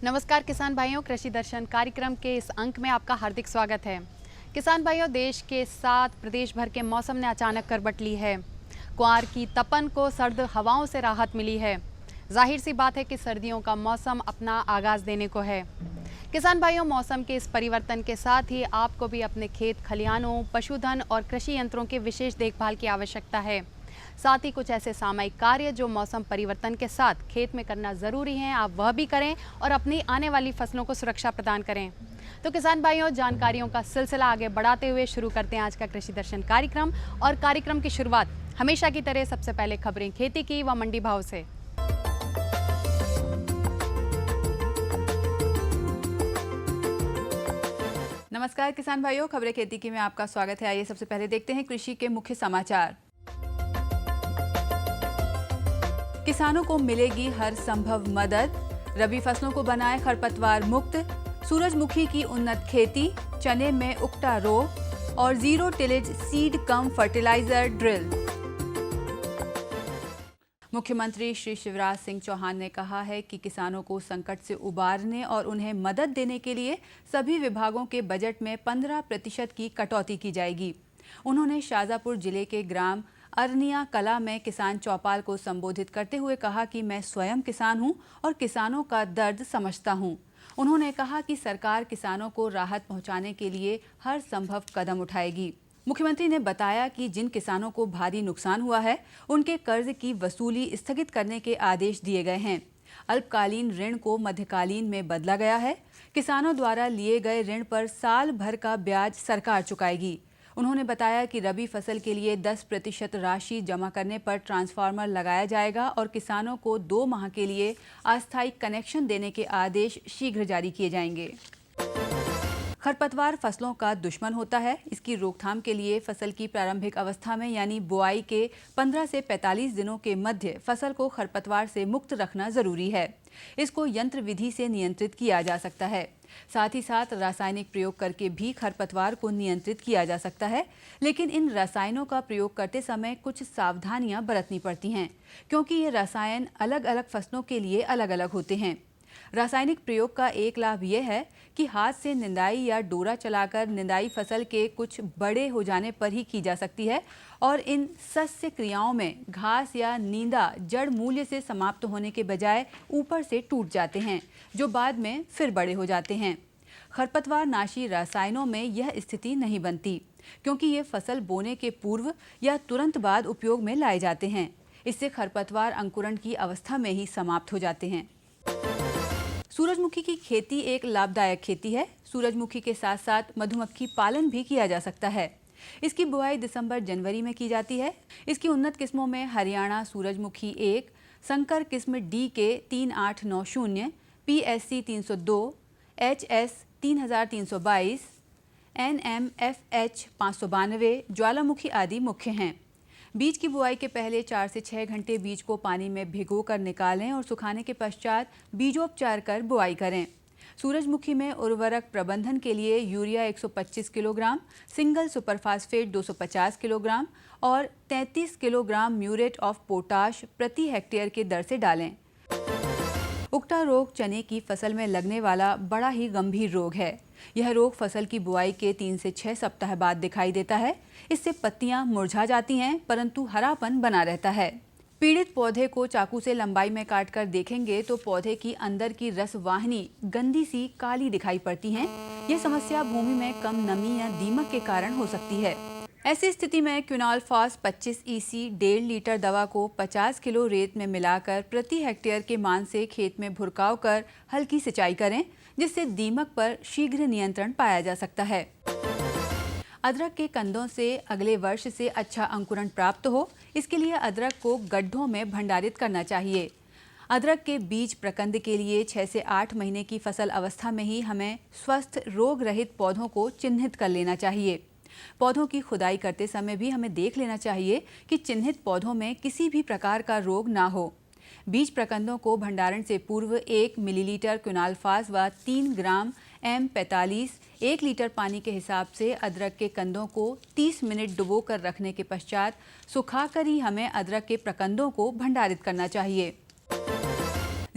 नमस्कार किसान भाइयों, कृषि दर्शन कार्यक्रम के इस अंक में आपका हार्दिक स्वागत है। किसान भाइयों, देश के साथ प्रदेश भर के मौसम ने अचानक करवट ली है। क्वार की तपन को सर्द हवाओं से राहत मिली है। जाहिर सी बात है कि सर्दियों का मौसम अपना आगाज देने को है। किसान भाइयों, मौसम के इस परिवर्तन के साथ ही आपको भी अपने खेत खलिहानों, पशुधन और कृषि यंत्रों की विशेष देखभाल की आवश्यकता है। साथ ही कुछ ऐसे सामयिक कार्य जो मौसम परिवर्तन के साथ खेत में करना ज़रूरी है, आप वह भी करें और अपनी आने वाली फसलों को सुरक्षा प्रदान करें। तो किसान भाइयों, जानकारियों का सिलसिला आगे बढ़ाते हुए शुरू करते हैं आज का कृषि दर्शन कार्यक्रम। और कार्यक्रम की शुरुआत हमेशा की तरह सबसे पहले खबरें खेती की व मंडी भाव से। नमस्कार किसान भाइयों, खबरें खेती की में आपका स्वागत है। आइए सबसे पहले देखते हैं कृषि के मुख्य समाचार। किसानों को मिलेगी हर संभव मदद, रबी फसलों को बनाए खरपतवार मुक्त, सूरजमुखी की उन्नत खेती, चने में उकटा रोग और zero tillage seed cum fertiliser drill. मुख्यमंत्री श्री शिवराज सिंह चौहान ने कहा है कि किसानों को संकट से उबारने और उन्हें मदद देने के लिए सभी विभागों के बजट में 15% की कटौती की जाएगी। उन्होंने शाजापुर जिले के ग्राम अरनिया कला में किसान चौपाल को संबोधित करते हुए कहा कि मैं स्वयं किसान हूं और किसानों का दर्द समझता हूं। उन्होंने कहा कि सरकार किसानों को राहत पहुंचाने के लिए हर संभव कदम उठाएगी। मुख्यमंत्री ने बताया कि जिन किसानों को भारी नुकसान हुआ है, उनके कर्ज की वसूली स्थगित करने के आदेश दिए गए हैं। अल्पकालीन ऋण को मध्यकालीन में बदला गया है। किसानों द्वारा लिए गए ऋण पर साल भर का ब्याज सरकार चुकाएगी। उन्होंने बताया कि रबी फसल के लिए 10% राशि जमा करने पर ट्रांसफार्मर लगाया जाएगा और किसानों को 2 माह के लिए अस्थायी कनेक्शन देने के आदेश शीघ्र जारी किए जाएंगे। खरपतवार फसलों का दुश्मन होता है। इसकी रोकथाम के लिए फसल की प्रारंभिक अवस्था में यानी बुआई के 15 से 45 दिनों के मध्य फसल को खरपतवार से मुक्त रखना जरूरी है। इसको यंत्र विधि से नियंत्रित किया जा सकता है। साथ ही साथ रासायनिक प्रयोग करके भी खरपतवार को नियंत्रित किया जा सकता है, लेकिन इन रसायनों का प्रयोग करते समय कुछ सावधानियां बरतनी पड़ती हैं, क्योंकि ये रसायन अलग अलग फसलों के लिए अलग अलग होते हैं। रासायनिक प्रयोग का एक लाभ यह है कि हाथ से निंदाई या डोरा चलाकर निंदाई फसल के कुछ बड़े हो जाने पर ही की जा सकती है और इन सस्य क्रियाओं में घास या नींदा जड़ मूल्य से समाप्त होने के बजाय ऊपर से टूट जाते हैं, जो बाद में फिर बड़े हो जाते हैं। खरपतवार नाशी रसायनों में यह स्थिति नहीं बनती, क्योंकि ये फसल बोने के पूर्व या तुरंत बाद उपयोग में लाए जाते हैं। इससे खरपतवार अंकुरण की अवस्था में ही समाप्त हो जाते हैं। सूरजमुखी की खेती एक लाभदायक खेती है। सूरजमुखी के साथ साथ मधुमक्खी पालन भी किया जा सकता है। इसकी बुआई दिसंबर-जनवरी में की जाती है। इसकी उन्नत किस्मों में हरियाणा सूरजमुखी 1, संकर किस्म डी के 3890, PSC 302, HS 3322, NMFH 592, ज्वालामुखी आदि मुख्य हैं। बीज की बुआई के पहले 4 से 6 घंटे बीज को पानी में भिगोकर निकालें और सुखाने के पश्चात बीजोपचार कर बुआई करें। सूरजमुखी में उर्वरक प्रबंधन के लिए urea 125 kilogram, single superphosphate 250 kilogram और 33 किलोग्राम म्यूरेट ऑफ पोटाश प्रति हेक्टेयर के दर से डालें। उकटा रोग चने की फसल में लगने वाला बड़ा ही गंभीर रोग है। यह रोग फसल की बुआई के 3 से 6 सप्ताह बाद दिखाई देता है। इससे पत्तियां मुरझा जाती हैं, परंतु हरापन बना रहता है। पीड़ित पौधे को चाकू से लंबाई में काटकर देखेंगे तो पौधे की अंदर की रसवाहिनी गंदी सी काली दिखाई पड़ती हैं। यह समस्या भूमि में कम नमी या दीमक के कारण हो सकती है। ऐसी स्थिति में क्विनोलफास 25 EC 1.5 लीटर दवा को 50 किलो रेत में मिलाकर प्रति हेक्टेयर के मान से खेत में भुरकाव कर हल्की सिंचाई करें, जिससे दीमक पर शीघ्र नियंत्रण पाया जा सकता है। अदरक के कंदों से अगले वर्ष से अच्छा अंकुरण प्राप्त हो, इसके लिए अदरक को गड्ढों में भंडारित करना चाहिए। अदरक के बीज प्रकंद के लिए 6 से 8 महीने की फसल अवस्था में ही हमें स्वस्थ रोग रहित पौधों को चिन्हित कर लेना चाहिए। पौधों की खुदाई करते समय भी हमें देख लेना चाहिए कि चिन्हित पौधों में किसी भी प्रकार का रोग ना हो। बीज प्रकंदों को भंडारण से पूर्व 1 मिलीलीटर क्विनोलफास व 3 ग्राम M45 1 लीटर पानी के हिसाब से अदरक के कंदों को 30 मिनट डुबो कर रखने के पश्चात सुखाकर ही हमें अदरक के प्रकंदों को भंडारित करना चाहिए।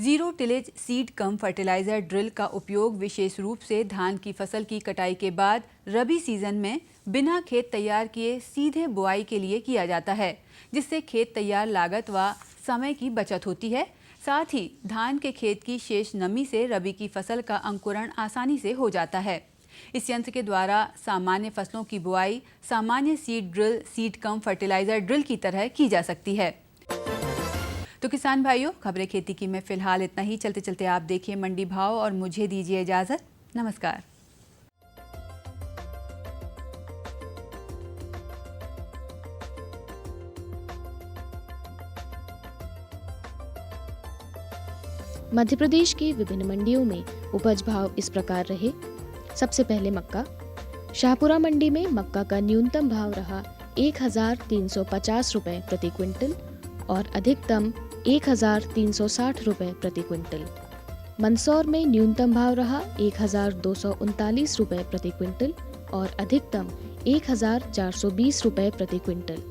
जीरो टिलेज सीड कम फर्टिलाइज़र ड्रिल का उपयोग विशेष रूप से धान की फसल की कटाई के बाद रबी सीजन में बिना खेत तैयार किए सीधे बुआई के लिए किया जाता है, जिससे खेत तैयार लागत व समय की बचत होती है। साथ ही धान के खेत की शेष नमी से रबी की फसल का अंकुरण आसानी से हो जाता है। इस यंत्र के द्वारा सामान्य फसलों की बुआई सामान्य सीड ड्रिल सीड कम फर्टिलाइज़र ड्रिल की तरह की जा सकती है। तो किसान भाइयों, खबरें खेती की में फिलहाल इतना ही। चलते चलते आप देखिए मंडी भाव और मुझे दीजिए इजाज़त। नमस्कार। मध्य प्रदेश की विभिन्न मंडियों में उपज भाव इस प्रकार रहे। सबसे पहले मक्का। शाहपुरा मंडी में मक्का का न्यूनतम भाव रहा 1350 रुपये प्रति क्विंटल और अधिकतम 1360 रुपये प्रति क्विंटल। मंदसौर में न्यूनतम भाव रहा 1239 रुपये प्रति क्विंटल और अधिकतम 1420 रुपये प्रति क्विंटल।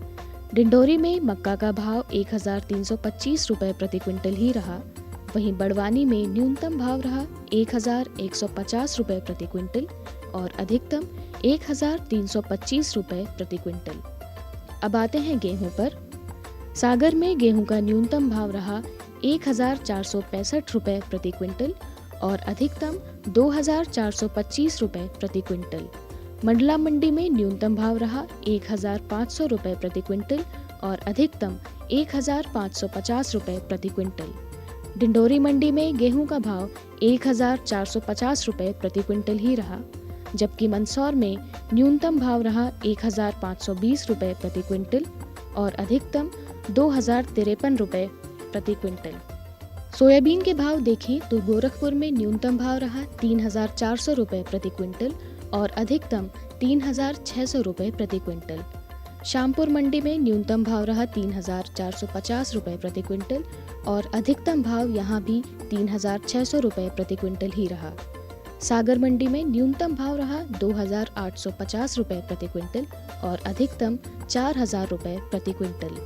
डिंडोरी में मक्का का भाव 1325 रुपये प्रति क्विंटल ही रहा। वहीं बड़वानी में न्यूनतम भाव रहा 1150 रुपये प्रति क्विंटल और अधिकतम 1325 रुपये प्रति क्विंटल। अब आते हैं गेहूं पर। सागर में गेहूं का न्यूनतम भाव रहा 1465 रुपये प्रति क्विंटल और अधिकतम 2425 रुपये प्रति क्विंटल। मंडला मंडी में न्यूनतम भाव रहा 1500 रुपये प्रति क्विंटल और अधिकतम 1550 रुपये प्रति क्विंटल। डिंडोरी मंडी में गेहूं का भाव 1450 रुपये प्रति क्विंटल ही रहा, जबकि मंदसौर में न्यूनतम भाव रहा 1520 रुपये प्रति क्विंटल और अधिकतम 2053 रुपये प्रति क्विंटल। सोयाबीन के भाव देखें तो गोरखपुर में न्यूनतम भाव रहा 3400 रुपये प्रति क्विंटल और अधिकतम 3600 रुपये प्रति क्विंटल। श्यामपुर मंडी में न्यूनतम भाव रहा 3450 रुपये प्रति क्विंटल और अधिकतम भाव यहां भी 3600 रुपये प्रति क्विंटल ही रहा। सागर मंडी में न्यूनतम भाव रहा 2850 रुपये प्रति क्विंटल और अधिकतम 4000 रुपये प्रति क्विंटल।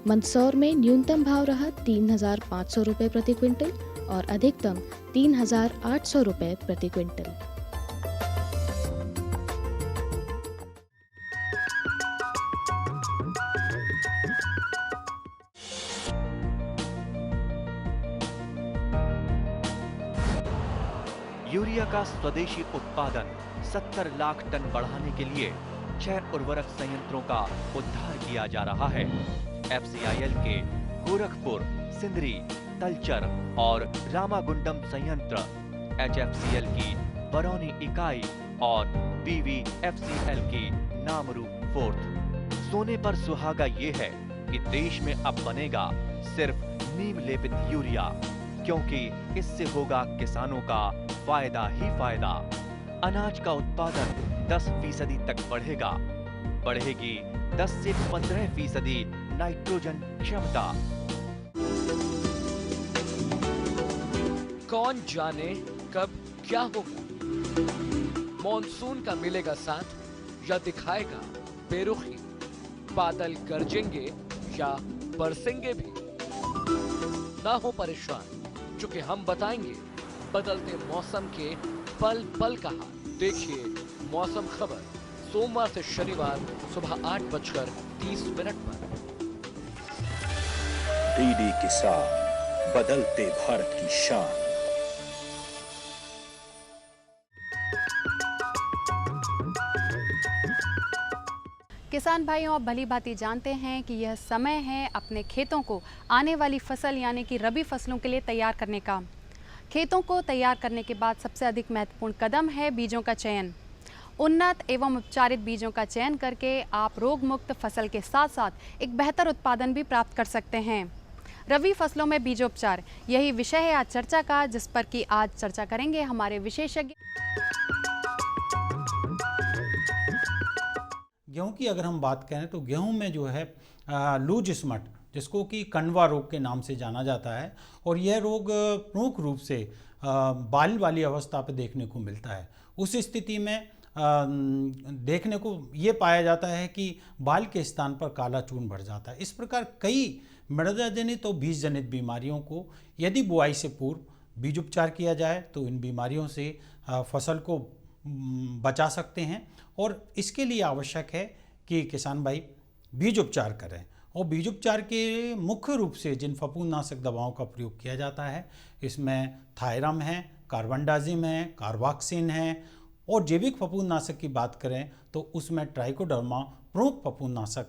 मंदसौर में न्यूनतम भाव रहा 3500 रुपये प्रति क्विंटल और अधिकतम 3800 रुपये प्रति क्विंटल। यूरिया का स्वदेशी उत्पादन 70 लाख टन बढ़ाने के लिए 6 उर्वरक संयंत्रों का उद्धार किया जा रहा है। FCIL के गोरखपुर, सिंदरी, तलचर और रामागुंडम संयंत्र, HFCL की बरौनी इकाई और PVFCL की नामरू फोर्थ। सोने पर सुहागा ये है कि देश में अब बनेगा सिर्फ नीम लेपित यूरिया, क्योंकि इससे होगा किसानों का फायदा ही फायदा। अनाज का उत्पादन 10% तक बढ़ेगा। बढ़ेगी 10 से 15% नाइट्रोजन क्षमता। कौन जाने कब क्या होगा, मॉनसून का मिलेगा साथ या दिखाएगा बेरुखी, बादल गरजेंगे या बरसेंगे भी। ना हो परेशान, चूंकि हम बताएंगे बदलते मौसम के पल पल का हाल। देखिए मौसम खबर सोमवार से शनिवार सुबह 8:30 पर। डीडी किसान, बदलते भारत की शान। किसान भाइयों, आप भली भांति जानते हैं कि यह समय है अपने खेतों को आने वाली फसल यानी कि रबी फसलों के लिए तैयार करने का। खेतों को तैयार करने के बाद सबसे अधिक महत्वपूर्ण कदम है बीजों का चयन। उन्नत एवं उपचारित बीजों का चयन करके आप रोग मुक्त फसल के साथ साथ एक बेहतर उत्पादन भी प्राप्त कर सकते हैं। रबी फसलों में बीजोपचार, यही विषय है आज चर्चा का, जिस पर कि आज चर्चा करेंगे हमारे विशेषज्ञ। गेहूं की अगर हम बात करें तो गेहूं में जो है लूज स्मट, जिसको कि कंडवा रोग के नाम से जाना जाता है, और यह रोग प्रमुख रूप से बाल वाली अवस्था पर देखने को मिलता है। उस स्थिति में देखने को ये पाया जाता है कि बाल के स्थान पर काला चूर्ण बढ़ जाता है। इस प्रकार कई मृदा जनित और बीज जनित बीमारियों को यदि बुआई से पूर्व बीज उपचार किया जाए तो इन बीमारियों से फसल को बचा सकते हैं। और इसके लिए आवश्यक है कि किसान भाई बीज उपचार करें। और बीज उपचार के मुख्य रूप से जिन फफूंदनाशक दवाओं का प्रयोग किया जाता है इसमें थायरम है, कार्बनडाजिम है, कार्बाक्सिन है। और जैविक फफूंदनाशक की बात करें तो उसमें ट्राइकोडर्मा प्रमुख फफूंदनाशक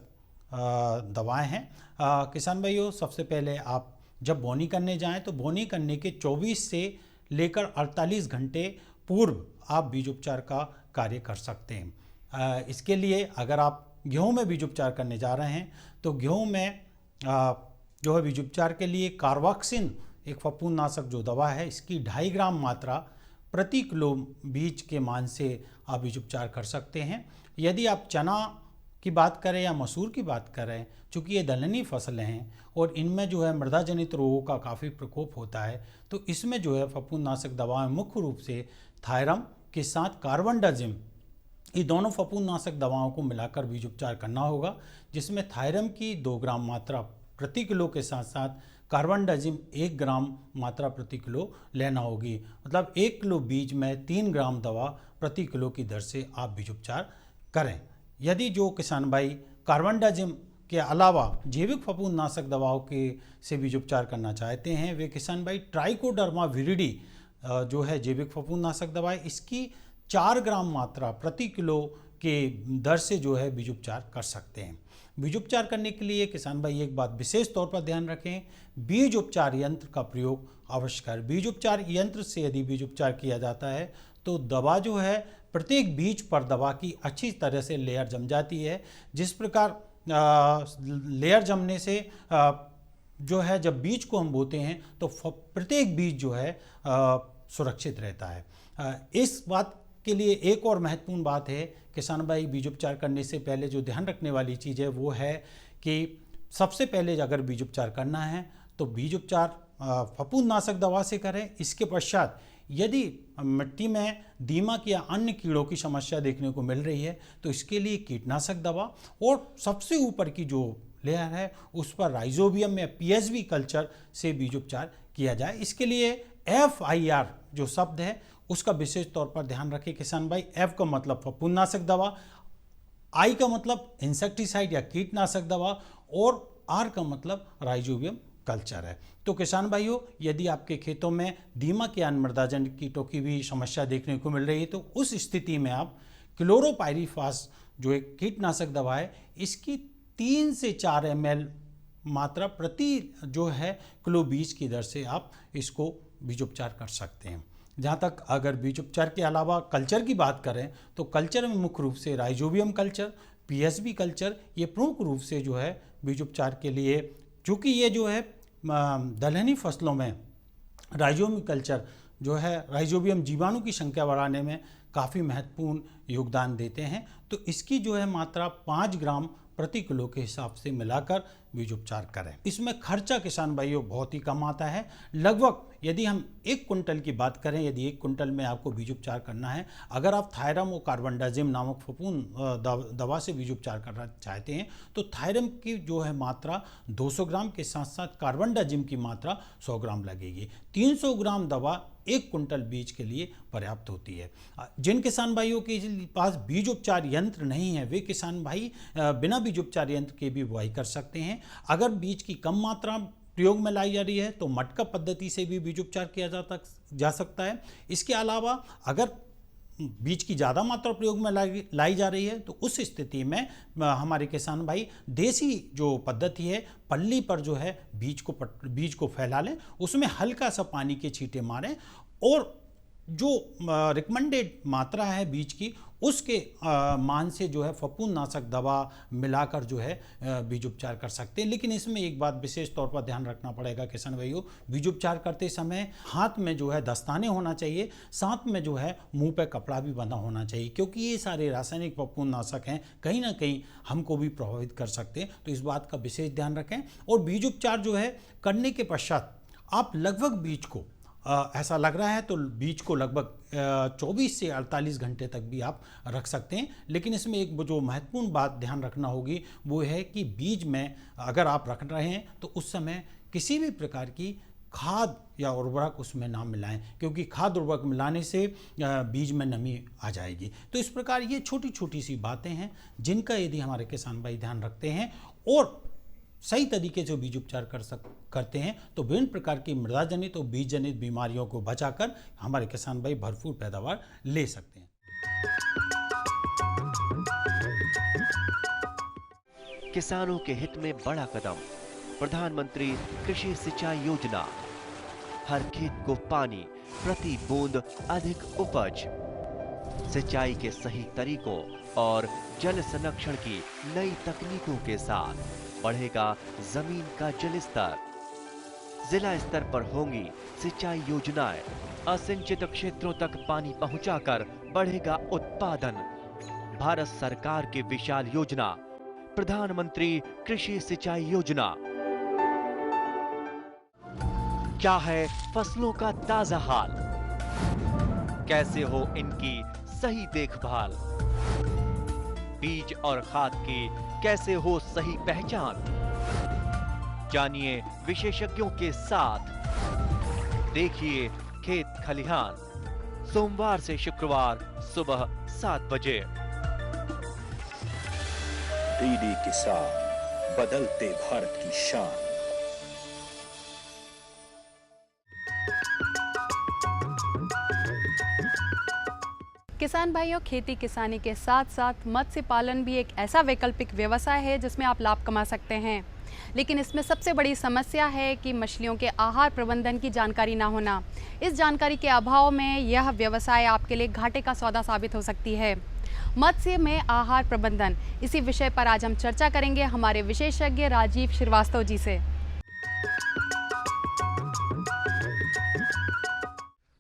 दवाएं हैं। किसान भाइयों, सबसे पहले आप जब बोनी करने जाएं तो बोनी करने के 24 से लेकर 48 घंटे पूर्व आप बीज उपचार का कार्य कर सकते हैं। इसके लिए अगर आप गेहूं में बीज उपचार करने जा रहे हैं तो गेहूं में जो है बीज उपचार के लिए कार्बाक्सिन एक फफूंदनाशक जो दवा है इसकी 2.5 ग्राम मात्रा प्रति किलो बीज के मान से आप बीज उपचार कर सकते हैं। यदि आप चना की बात करें या मसूर की बात करें, चूँकि ये दलहनी फसलें हैं और इनमें जो है मृदा जनित रोगों का काफ़ी प्रकोप होता है, तो इसमें जो है फफूंदनाशक दवाएं मुख्य रूप से थायरम के साथ कार्बनडाजिम, ये दोनों फफूंदनाशक दवाओं को मिलाकर बीज उपचार करना होगा, जिसमें थायरम की 2 ग्राम मात्रा प्रति किलो के साथ साथ कार्बनडाजिम 1 ग्राम मात्रा प्रति किलो लेना होगी। मतलब 1 किलो बीज में 3 ग्राम दवा प्रति किलो की दर से आप बीज उपचार करें। यदि जो किसान भाई कार्बनडाजिम के अलावा जैविक फफूंदनाशक दवाओं के से बीज उपचार करना चाहते हैं, वे किसान भाई ट्राइकोडर्मा विरिडी जो है जैविक फफूंदनाशक दवा, इसकी 4 ग्राम मात्रा प्रति किलो के दर से जो है बीज उपचार कर सकते हैं। बीज उपचार करने के लिए किसान भाई एक बात विशेष तौर पर ध्यान रखें, बीज उपचार यंत्र का प्रयोग अवश्य करें। बीज उपचार यंत्र से यदि बीज उपचार किया जाता है तो दवा जो है प्रत्येक बीज पर दवा की अच्छी तरह से लेयर जम जाती है। जिस प्रकार लेयर जमने से जो है जब बीज को हम बोते हैं तो प्रत्येक बीज जो है सुरक्षित रहता है। इस बात के लिए एक और महत्वपूर्ण बात है, किसान भाई बीज उपचार करने से पहले जो ध्यान रखने वाली चीज़ है वो है कि सबसे पहले अगर बीज उपचार करना है तो बीज उपचार फफूंदनाशक दवा से करें। इसके पश्चात यदि मिट्टी में दीमक या अन्य कीड़ों की समस्या देखने को मिल रही है तो इसके लिए कीटनाशक दवा, और सबसे ऊपर की जो लेयर है उस पर राइजोबियम या पीएसबी कल्चर से बीज उपचार किया जाए। इसके लिए FIR जो शब्द है उसका विशेष तौर पर ध्यान रखें किसान भाई। F का मतलब फफूंदनाशक दवा, I का मतलब इंसेक्टिसाइड या कीटनाशक दवा, और R का मतलब राइजोबियम कल्चर है। तो किसान भाइयों, यदि आपके खेतों में दीमक या मृदाजनित कीटों की भी समस्या देखने को मिल रही है तो उस स्थिति में आप क्लोरोपाइरीफास जो एक कीटनाशक दवा है इसकी 3 से 4 ml मात्रा प्रति जो है किलो बीज की दर से आप इसको बीज उपचार कर सकते हैं। जहाँ तक अगर बीज उपचार के अलावा कल्चर की बात करें तो कल्चर में मुख्य रूप से राइजोबियम कल्चर, पीएसबी कल्चर, ये प्रमुख रूप से जो है बीज उपचार के लिए, चूँकि ये जो है दलहनी फसलों में राइजोबियम कल्चर जो है राइजोबियम जीवाणु की संख्या बढ़ाने में काफ़ी महत्वपूर्ण योगदान देते हैं, तो इसकी जो है मात्रा 5 ग्राम प्रति किलो के हिसाब से मिलाकर बीज उपचार करें। इसमें खर्चा किसान भाइयों बहुत ही कम आता है। लगभग यदि हम 1 कुंटल की बात करें, यदि 1 कुंटल में आपको बीज उपचार करना है, अगर आप थायरम और कार्बनडाजिम नामक फफूंद दवा से बीज उपचार करना चाहते हैं तो थायरम की जो है मात्रा 200 ग्राम के साथ साथ कार्बनडाजिम की मात्रा 100 ग्राम लगेगी। 300 ग्राम दवा 1 कुंटल बीज के लिए पर्याप्त होती है। जिन किसान भाइयों के पास बीज उपचार यंत्र नहीं है वे किसान भाई बिना बीज उपचार यंत्र के भी बुआई कर सकते हैं। अगर बीज की कम मात्रा प्रयोग में लाई जा रही है तो मटका पद्धति से भी बीज उपचार किया जा सकता है। इसके अलावा अगर बीज की ज़्यादा मात्रा प्रयोग में लाई जा रही है तो उस स्थिति में हमारे किसान भाई देसी जो पद्धति है, पल्ली पर जो है बीज को फैला लें, उसमें हल्का सा पानी के छींटे मारें और जो रिकमेंडेड मात्रा है बीज की उसके मान से जो है फफूंदनाशक दवा मिलाकर जो है बीज उपचार कर सकते हैं। लेकिन इसमें एक बात विशेष तौर पर ध्यान रखना पड़ेगा किसान भाइयों, बीज उपचार करते समय हाथ में जो है दस्ताने होना चाहिए, साथ में जो है मुंह पे कपड़ा भी बंधा होना चाहिए, क्योंकि ये सारे रासायनिक फफूंदनाशक हैं, कहीं ना कहीं हमको भी प्रभावित कर सकते हैं। तो इस बात का विशेष ध्यान रखें। और बीज उपचार जो है करने के पश्चात आप लगभग बीज को ऐसा लग रहा है तो बीज को लगभग 24 से 48 घंटे तक भी आप रख सकते हैं। लेकिन इसमें एक जो महत्वपूर्ण बात ध्यान रखना होगी वो है कि बीज में अगर आप रख रहे हैं तो उस समय किसी भी प्रकार की खाद या उर्वरक उसमें ना मिलाएं, क्योंकि खाद उर्वरक मिलाने से बीज में नमी आ जाएगी। तो इस प्रकार ये छोटी छोटी सी बातें हैं जिनका यदि हमारे किसान भाई ध्यान रखते हैं और सही तरीके से बीज उपचार करते हैं तो विभिन्न प्रकार की मृदा जनित और बीज जनित बीमारियों को बचाकर हमारे किसान भाई भरपूर पैदावार ले सकते हैं। किसानों के हित में बड़ा कदम, प्रधानमंत्री कृषि सिंचाई योजना। हर खेत को पानी, प्रति बूंद अधिक उपज। सिंचाई के सही तरीकों और जल संरक्षण की नई तकनीकों के साथ बढ़ेगा जमीन का जल स्तर। जिला स्तर पर होंगी सिंचाई योजनाएं। असिंचित क्षेत्रों तक पानी पहुंचाकर बढ़ेगा उत्पादन। भारत सरकार की विशाल योजना प्रधानमंत्री कृषि सिंचाई योजना। क्या है फसलों का ताजा हाल, कैसे हो इनकी सही देखभाल, बीज और खाद की कैसे हो सही पहचान। जानिए विशेषज्ञों के साथ, देखिए खेत खलिहान, सोमवार से शुक्रवार सुबह 7 बजे। डीडी किसान, बदलते भारत की शान। किसान भाइयों, खेती किसानी के साथ साथ मत्स्य पालन भी एक ऐसा वैकल्पिक व्यवसाय है जिसमें आप लाभ कमा सकते हैं। लेकिन इसमें सबसे बड़ी समस्या है कि मछलियों के आहार प्रबंधन की जानकारी ना होना। इस जानकारी के अभाव में यह व्यवसाय आपके लिए घाटे का सौदा साबित हो सकती है। मत्स्य में आहार प्रबंधन, इसी विषय पर आज हम चर्चा करेंगे हमारे विशेषज्ञ राजीव श्रीवास्तव जी से।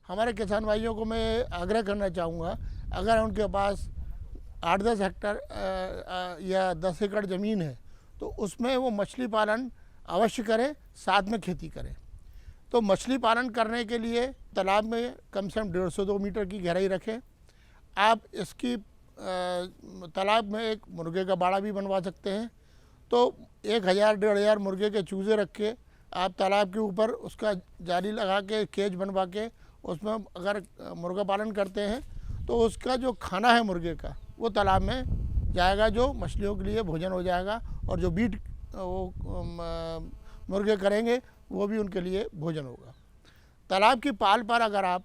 हमारे किसान भाइयों को मैं आग्रह करना चाहूँगा, अगर उनके पास 8-10 हेक्टर या 10 एकड़ ज़मीन है तो उसमें वो मछली पालन अवश्य करें, साथ में खेती करें। तो मछली पालन करने के लिए तालाब में कम से कम 150-2 मीटर की गहराई रखें। आप इसकी तालाब में एक मुर्गे का बाड़ा भी बनवा सकते हैं। तो 1000-1500 मुर्गे के चूज़े रख के आप तालाब के ऊपर उसका जाली लगा के केज बनवा के उसमें अगर मुर्गा पालन करते हैं तो उसका जो खाना है मुर्गे का वो तालाब में जाएगा, जो मछलियों के लिए भोजन हो जाएगा, और जो बीट वो मुर्गे करेंगे वो भी उनके लिए भोजन होगा। तालाब की पाल पर अगर आप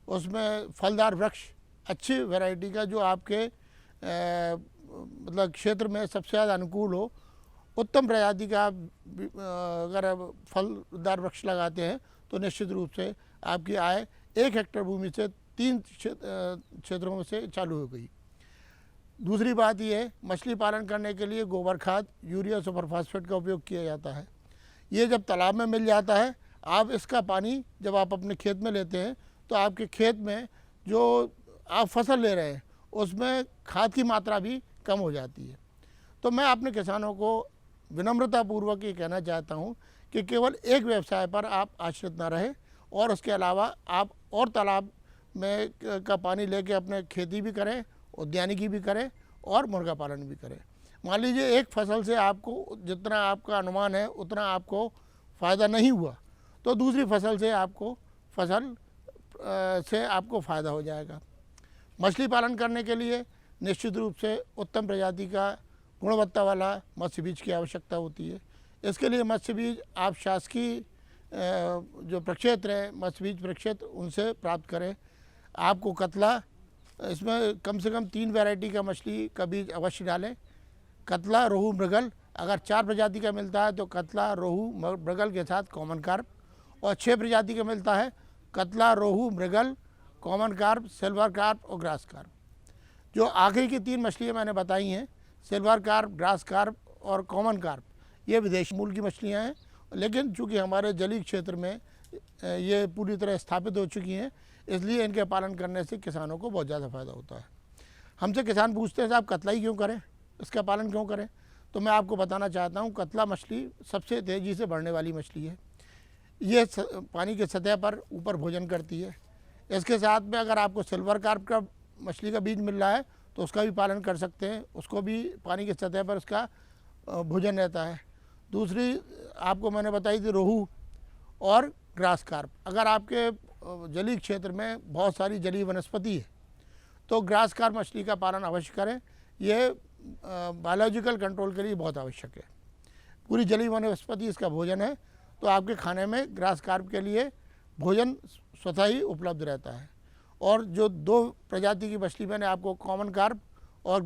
उसमें फलदार वृक्ष अच्छी वैरायटी का जो आपके मतलब क्षेत्र में सबसे ज़्यादा अनुकूल हो, उत्तम प्रजाति का अगर आप फलदार वृक्ष लगाते हैं तो निश्चित रूप से आपकी आय 1 हेक्टर भूमि से 3 क्षेत्रों में से चालू हो गई। दूसरी बात ये है, मछली पालन करने के लिए गोबर खाद, यूरिया, सुपर फास्फेट का उपयोग किया जाता है। ये जब तालाब में मिल जाता है, आप इसका पानी जब आप अपने खेत में लेते हैं तो आपके खेत में जो आप फसल ले रहे हैं उसमें खाद की मात्रा भी कम हो जाती है। तो मैं अपने किसानों को विनम्रतापूर्वक ये कहना चाहता हूँ कि केवल एक व्यवसाय पर आप आश्रित ना रहें, और उसके अलावा आप और तालाब में का पानी लेके अपने खेती भी करें, उद्यानिकी भी करें और मुर्गा पालन भी करें। मान लीजिए एक फसल से आपको जितना आपका अनुमान है उतना आपको फ़ायदा नहीं हुआ तो दूसरी फसल से आपको फ़ायदा हो जाएगा। मछली पालन करने के लिए निश्चित रूप से उत्तम प्रजाति का गुणवत्ता वाला मत्स्य बीज की आवश्यकता होती है। इसके लिए मत्स्य बीज आप शासकीय जो प्रक्षेत्र है मत्स्य बीज प्रक्षेत्र उनसे प्राप्त करें। आपको कतला, इसमें कम से कम 3 वैरायटी का मछली का बीज अवश्य डालें। कतला, रोहू, मृगल, अगर 4 प्रजाति का मिलता है तो कतला, रोहू, मृगल के साथ कॉमन कार्प, और 6 प्रजाति का मिलता है कतला, रोहू, मृगल, कॉमन कार्प, सिल्वर कार्प और ग्रास कार्प। जो आखिरी की 3 मछलियाँ मैंने बताई हैं, सिल्वर कार्प, ग्रास कार्प और कॉमन कार्प, ये विदेशी मूल की मछलियाँ हैं, लेकिन चूँकि हमारे जलीय क्षेत्र में ये पूरी तरह स्थापित हो चुकी हैं, इसलिए इनके पालन करने से किसानों को बहुत ज़्यादा फ़ायदा होता है। हमसे किसान पूछते हैं साहब कतला ही क्यों करें, इसका पालन क्यों करें, तो मैं आपको बताना चाहता हूँ कतला मछली सबसे तेज़ी से बढ़ने वाली मछली है। ये पानी की सतह पर ऊपर भोजन करती है। इसके साथ में अगर आपको सिल्वर कार्प का मछली का बीज मिल रहा है तो उसका भी पालन कर सकते हैं, उसको भी पानी की सतह पर उसका भोजन रहता है। दूसरी आपको मैंने बताई थी रोहू और ग्रास कार्प। अगर आपके जलीय क्षेत्र में बहुत सारी जलीय वनस्पति है तो ग्रास कार्प मछली का पालन अवश्य करें। ये बायोलॉजिकल कंट्रोल के लिए बहुत आवश्यक है। पूरी जलीय वनस्पति इसका भोजन है, तो आपके खाने में ग्रास कार्प के लिए भोजन स्वतः ही उपलब्ध रहता है। और जो 2 प्रजाति की मछली मैंने आपको कॉमन कार्प और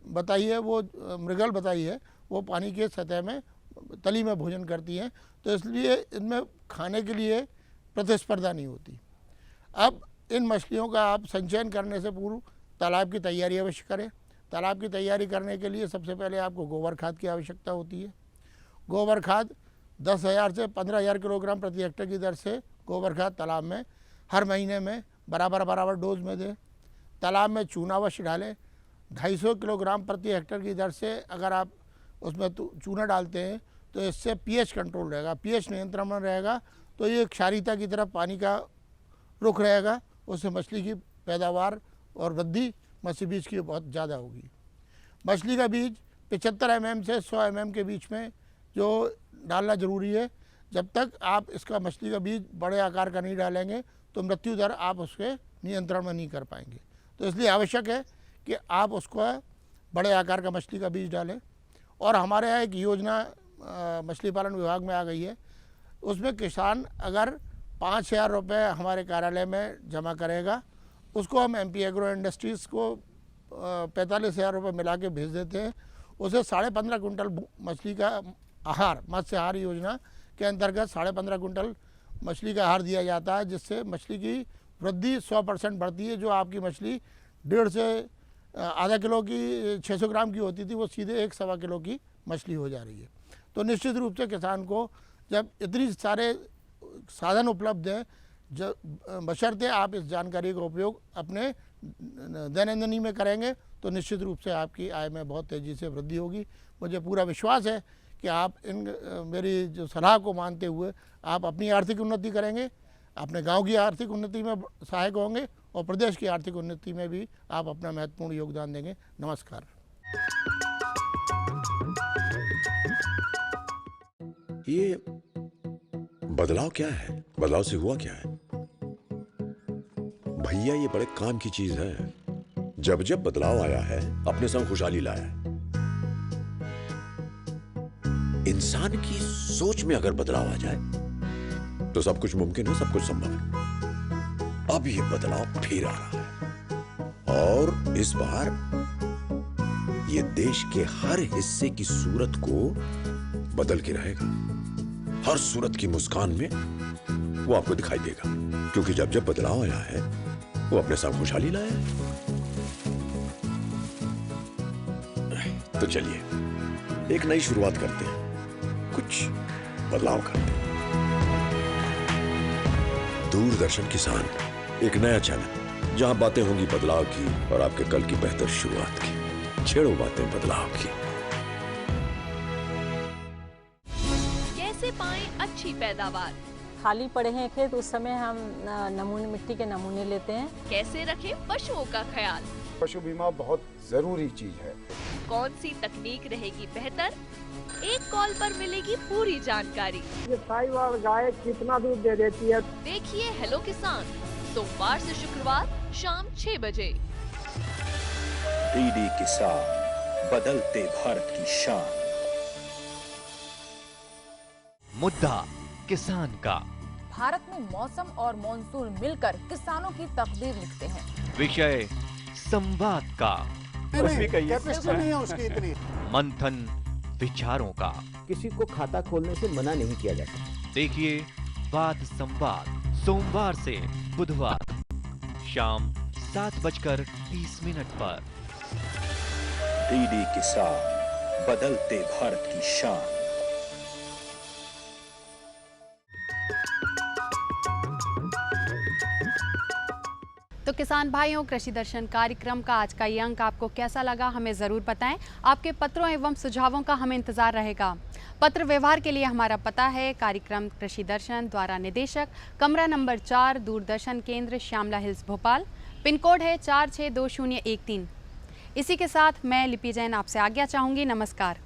बताई है, वो मृगल बताई है, वो पानी के सतह में तली में भोजन करती हैं, तो इसलिए इनमें खाने के लिए प्रतिस्पर्धा नहीं होती। अब इन मछलियों का आप संचयन करने से पूर्व तालाब की तैयारी अवश्य करें। तालाब की तैयारी करने के लिए सबसे पहले आपको गोबर खाद की आवश्यकता होती है। गोबर खाद 10,000 से 15,000 किलोग्राम प्रति हेक्टेयर की दर से गोबर खाद तालाब में हर महीने में बराबर डोज में दें। तालाब में चूना अवश्य डालें। 250 किलोग्राम प्रति हेक्टेयर की दर से अगर आप उसमें चूना डालते हैं तो इससे पीएच कंट्रोल रहेगा, पीएच नियंत्रण में रहेगा, तो ये क्षारीयता की तरफ पानी का रुख रहेगा। उससे मछली की पैदावार और वृद्धि मछली बीज की बहुत ज़्यादा होगी। मछली का बीज 75 mm से 100 mm के बीच में जो डालना ज़रूरी है। जब तक आप इसका मछली का बीज बड़े आकार का नहीं डालेंगे तो मृत्यु दर आप उसके नियंत्रण में नहीं कर पाएंगे। तो इसलिए आवश्यक है कि आप उसको बड़े आकार का मछली का बीज डालें। और हमारे यहाँ एक योजना मछली पालन विभाग में आ गई है, उसमें किसान अगर 5,000 रुपये हमारे कार्यालय में जमा करेगा, उसको हम MP एग्रो इंडस्ट्रीज़ को 45,000 रुपये मिला के भेज देते हैं। उसे 15.5 कुंटल मछली का आहार, मत्स्य आहार योजना के अंतर्गत 15.5 कुंटल मछली का आहार दिया जाता है, जिससे मछली की वृद्धि 100% बढ़ती है। जो आपकी मछली 1.5 से आधा किलो की 600 ग्राम की होती थी, वो सीधे 1-1.25 किलो की मछली हो जा रही है। तो निश्चित रूप से किसान को जब इतनी सारे साधन उपलब्ध हैं, जब बशर्ते आप इस जानकारी का उपयोग अपने दैनंदिनी में करेंगे तो निश्चित रूप से आपकी आय में बहुत तेज़ी से वृद्धि होगी। मुझे पूरा विश्वास है कि आप मेरी जो सलाह को मानते हुए आप अपनी आर्थिक उन्नति करेंगे, अपने गांव की आर्थिक उन्नति में सहायक होंगे और प्रदेश की आर्थिक उन्नति में भी आप अपना महत्वपूर्ण योगदान देंगे। नमस्कार। ये बदलाव क्या है? बदलाव से हुआ क्या है? भैया ये बड़े काम की चीज है। जब जब बदलाव आया है अपने संग खुशहाली लाया है। इंसान की सोच में अगर बदलाव आ जाए तो सब कुछ मुमकिन है, सब कुछ संभव है। अब ये बदलाव फिर आ रहा है और इस बार ये देश के हर हिस्से की सूरत को बदल के रहेगा। हर सूरत की मुस्कान में वो आपको दिखाई देगा, क्योंकि जब जब बदलाव आया है वो अपने साथ खुशहाली लाया है। तो चलिए एक नई शुरुआत करते हैं, कुछ बदलाव करते हैं। दूरदर्शन किसान, एक नया चैनल जहां बातें होंगी बदलाव की और आपके कल की बेहतर शुरुआत की। छेड़ो बातें बदलाव की। कैसे पाएं अच्छी पैदावार? खाली पड़े हैं खेत, उस समय हम नमूने, मिट्टी के नमूने लेते हैं। कैसे रखें पशुओं का ख्याल? पशु बीमा बहुत जरूरी चीज है। कौन सी तकनीक रहेगी बेहतर? एक कॉल पर मिलेगी पूरी जानकारी। ये साहिवाल गाय कितना दूध दे देती है? देखिए हेलो किसान, सोमवार से शुक्रवार शाम 6 बजे। DD किसान, बदलते भारत की शान। मुद्दा किसान का। भारत में मौसम और मॉनसून मिलकर किसानों की तकदीर लिखते हैं। विषय संवाद का। कैपेसिटी नहीं है उसकी इतनी। मंथन विचारों का। किसी को खाता खोलने से मना नहीं किया जाता। देखिए वाद संवाद, सोमवार से बुधवार शाम 7:30 पर। DD किसान, बदलते भारत की शान। तो किसान भाइयों, कृषि दर्शन कार्यक्रम का आज का ये अंक आपको कैसा लगा हमें ज़रूर बताएं। आपके पत्रों एवं सुझावों का हमें इंतज़ार रहेगा। पत्र व्यवहार के लिए हमारा पता है कार्यक्रम कृषि दर्शन द्वारा निदेशक, कमरा नंबर 4, दूरदर्शन केंद्र, Shyamla Hills, Bhopal. Pin code है 462013। इसी के साथ मैं लिपि जैन आपसे आज्ञा चाहूँगी। नमस्कार।